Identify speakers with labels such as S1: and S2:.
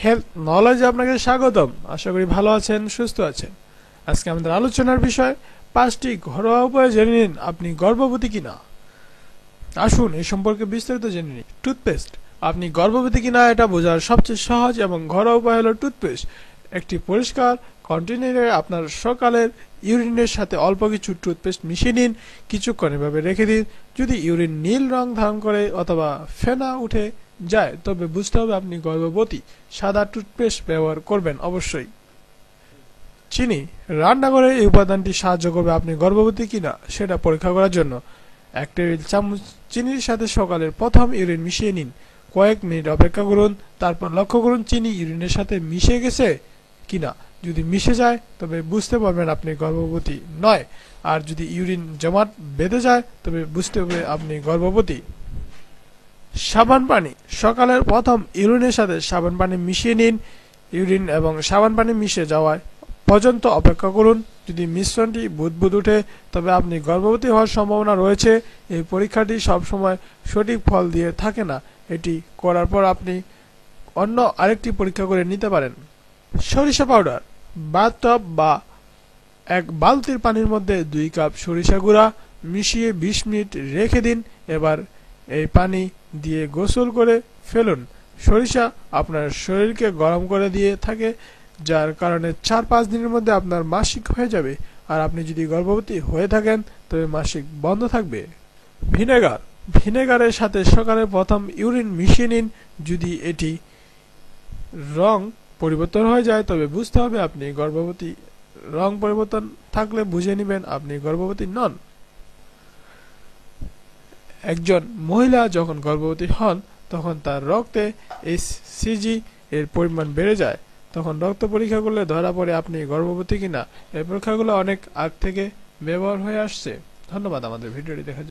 S1: Health নলেজে আপনাকে স্বাগতম। আশা করি ভালো আছেন, সুস্থ আছেন। আজকে আমাদের আলোচনার বিষয় 5টি ঘরোয়া উপায় জেনে নিন আপনি গর্ভবতী কিনা। আসুন এই সম্পর্কে বিস্তারিত জেনে নিন। টুথপেস্ট, আপনি গর্ভবতী কিনা এটা বোঝার সবচেয়ে সহজ এবং ঘরোয়া উপায় হলো টুথপেস্ট। একটি পরিষ্কার কন্টেনারে আপনার সকালের ইউরিনের সাথে অল্প কিছু টুথপেস্ট মিশিয়ে নিন, কিছুক্ষণ এভাবে রেখে দিন। যদি ইউরিন নীল রং ধারণ করে অথবা ফেনা উঠে যায় তবে বুঝতে হবে আপনি গর্ভবতী। সাদা টুথপেস্ট ব্যবহার করবেন অবশ্যই। চিনি, রান্নাঘরে এই উপাদানটি সাহায্য করবে আপনি গর্ভবতী কিনা সেটা পরীক্ষা করার জন্য। 1 টেবিল চামচ চিনির সাথে সকালের প্রথম ইউরিন মিশিয়ে নিন। কয়েক মিনিট অপেক্ষা করুন, তারপর লক্ষ্য করুন চিনি ইউরিনের সাথে মিশে গেছে কিনা। যদি মিশে যায় তবে বুঝতে পারবেন আপনি গর্ভবতী নয়, আর যদি ইউরিন জমাট বেঁধে যায় তবে বুঝতে হবে আপনি গর্ভবতী। সাবান পানি, সকালের প্রথম ইউরিনের সাথে সাবান পানি মিশিয়ে নিন। ইউরিন এবং সাবান পানি মিশে যাওয়ায় পর্যন্ত অপেক্ষা করুন। যদি মিশ্রণটি বুদবুদ উঠে তবে আপনি গর্ভবতী হওয়ার সম্ভাবনা রয়েছে। এই পরীক্ষাটি সবসময় সঠিক ফল দিয়ে থাকে না। এটি করার পর আপনি অন্য আরেকটি পরীক্ষা করে নিতে পারেন। সরিষা পাউডার, বাথটব বা এক বালতির পানির মধ্যে 2 কাপ সরিষা গুঁড়া মিশিয়ে 20 মিনিট রেখে দিন। এবার এই পানি দিয়ে গোসল করে ফেলুন। সরিষা আপনার শরীরকে গরম করে দিয়ে থাকে, যার কারণে 4-5 দিনের মধ্যে আপনার মাসিক হয়ে যাবে। আর আপনি যদি গর্ভবতী হয়ে থাকেন তবে মাসিক বন্ধ থাকবে। ভিনেগার, ভিনেগারের সাথে সকালে প্রথম ইউরিন মিশিয়ে নিন। যদি এটি রং পরিবর্তন হয়ে যায় তবে বুঝতে হবে আপনি গর্ভবতী। রং পরিবর্তন থাকলে বুঝে নেবেন আপনি গর্ভবতী নন। একজন মহিলা যখন গর্ভবতী হন তখন তার রক্তে HCG এর পরিমাণ বেড়ে যায়। তখন রক্ত পরীক্ষা করলে ধরা পড়ে আপনি গর্ভবতী কিনা। এই পরীক্ষাগুলো অনেক আগ থেকে ব্যবহার হয়ে আসছে। ধন্যবাদ আমাদের ভিডিওটি দেখার জন্য।